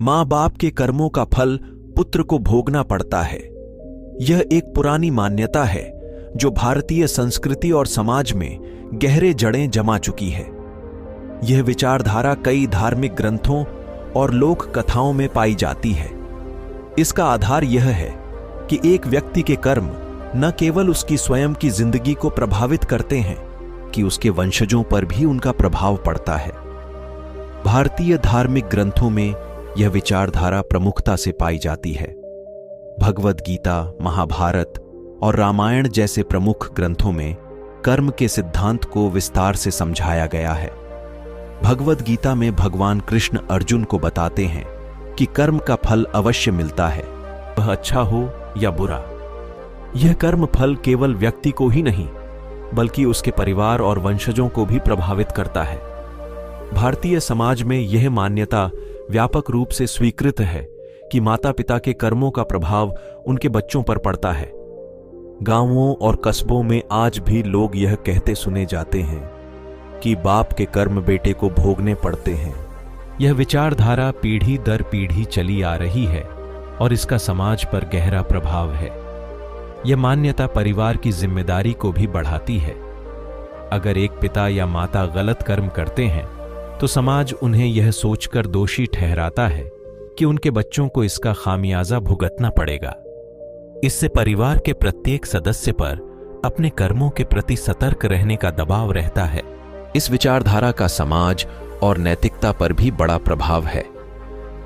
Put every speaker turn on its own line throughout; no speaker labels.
माँ बाप के कर्मों का फल पुत्र को भोगना पड़ता है। यह एक पुरानी मान्यता है जो भारतीय संस्कृति और समाज में गहरे जड़ें जमा चुकी है। यह विचारधारा कई धार्मिक ग्रंथों और लोक कथाओं में पाई जाती है। इसका आधार यह है कि एक व्यक्ति के कर्म न केवल उसकी स्वयं की जिंदगी को प्रभावित करते हैं कि उसके वंशजों पर भी उनका प्रभाव पड़ता है। भारतीय धार्मिक ग्रंथों में यह विचारधारा प्रमुखता से पाई जाती है। भगवद गीता, महाभारत और रामायण जैसे प्रमुख ग्रंथों में कर्म के सिद्धांत को विस्तार से समझाया गया है। भगवद गीता में भगवान कृष्ण अर्जुन को बताते हैं कि कर्म का फल अवश्य मिलता है, वह अच्छा हो या बुरा। यह कर्म फल केवल व्यक्ति को ही नहीं बल्कि उसके परिवार और वंशजों को भी प्रभावित करता है। भारतीय समाज में यह मान्यता व्यापक रूप से स्वीकृत है कि माता पिता के कर्मों का प्रभाव उनके बच्चों पर पड़ता है। गांवों और कस्बों में आज भी लोग यह कहते सुने जाते हैं कि बाप के कर्म बेटे को भोगने पड़ते हैं। यह विचारधारा पीढ़ी दर पीढ़ी चली आ रही है और इसका समाज पर गहरा प्रभाव है। यह मान्यता परिवार की जिम्मेदारी को भी बढ़ाती है। अगर एक पिता या माता गलत कर्म करते हैं तो समाज उन्हें यह सोचकर दोषी ठहराता है कि उनके बच्चों को इसका खामियाजा भुगतना पड़ेगा। इससे परिवार के प्रत्येक सदस्य पर अपने कर्मों के प्रति सतर्क रहने का दबाव रहता है। इस विचारधारा का समाज और नैतिकता पर भी बड़ा प्रभाव है।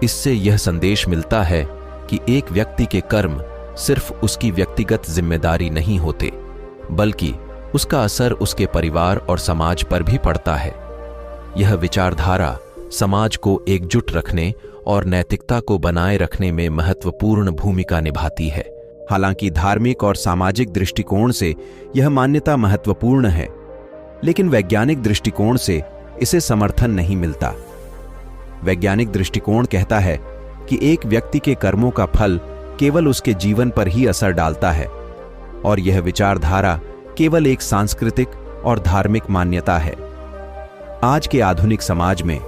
इससे यह संदेश मिलता है कि एक व्यक्ति के कर्म सिर्फ उसकी व्यक्तिगत जिम्मेदारी नहीं होते, बल्कि उसका असर उसके परिवार और समाज पर भी पड़ता है। यह विचारधारा समाज को एकजुट रखने और नैतिकता को बनाए रखने में महत्वपूर्ण भूमिका निभाती है। हालांकि धार्मिक और सामाजिक दृष्टिकोण से यह मान्यता महत्वपूर्ण है, लेकिन वैज्ञानिक दृष्टिकोण से इसे समर्थन नहीं मिलता। वैज्ञानिक दृष्टिकोण कहता है कि एक व्यक्ति के कर्मों का फल केवल उसके जीवन पर ही असर डालता है और यह विचारधारा केवल एक सांस्कृतिक और धार्मिक मान्यता है। आज के आधुनिक समाज में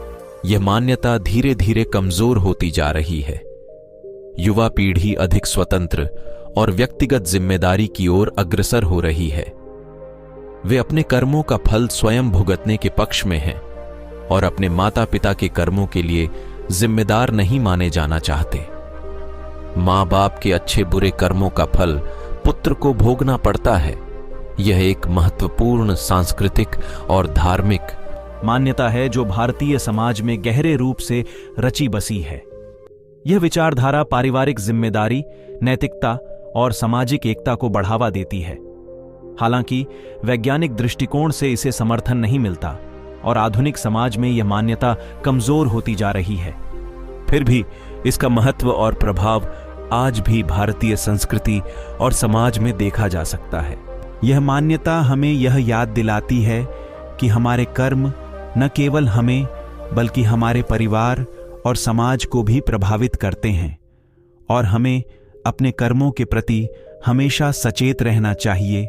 यह मान्यता धीरे धीरे कमजोर होती जा रही है। युवा पीढ़ी अधिक स्वतंत्र और व्यक्तिगत जिम्मेदारी की ओर अग्रसर हो रही है। वे अपने कर्मों का फल स्वयं भुगतने के पक्ष में हैं और अपने माता पिता के कर्मों के लिए जिम्मेदार नहीं माने जाना चाहते। माँ बाप के अच्छे बुरे कर्मों का फल पुत्र को भोगना पड़ता है। यह एक महत्वपूर्ण सांस्कृतिक और धार्मिक मान्यता है जो भारतीय समाज में गहरे रूप से रची बसी है। यह विचारधारा पारिवारिक जिम्मेदारी, नैतिकता और सामाजिक एकता को बढ़ावा देती है। हालांकि वैज्ञानिक दृष्टिकोण से इसे समर्थन नहीं मिलता और आधुनिक समाज में यह मान्यता कमजोर होती जा रही है। फिर भी इसका महत्व और प्रभाव आज भी भारतीय संस्कृति और समाज में देखा जा सकता है। यह मान्यता हमें यह याद दिलाती है कि हमारे कर्म न केवल हमें बल्कि हमारे परिवार और समाज को भी प्रभावित करते हैं और हमें अपने कर्मों के प्रति हमेशा सचेत रहना चाहिए।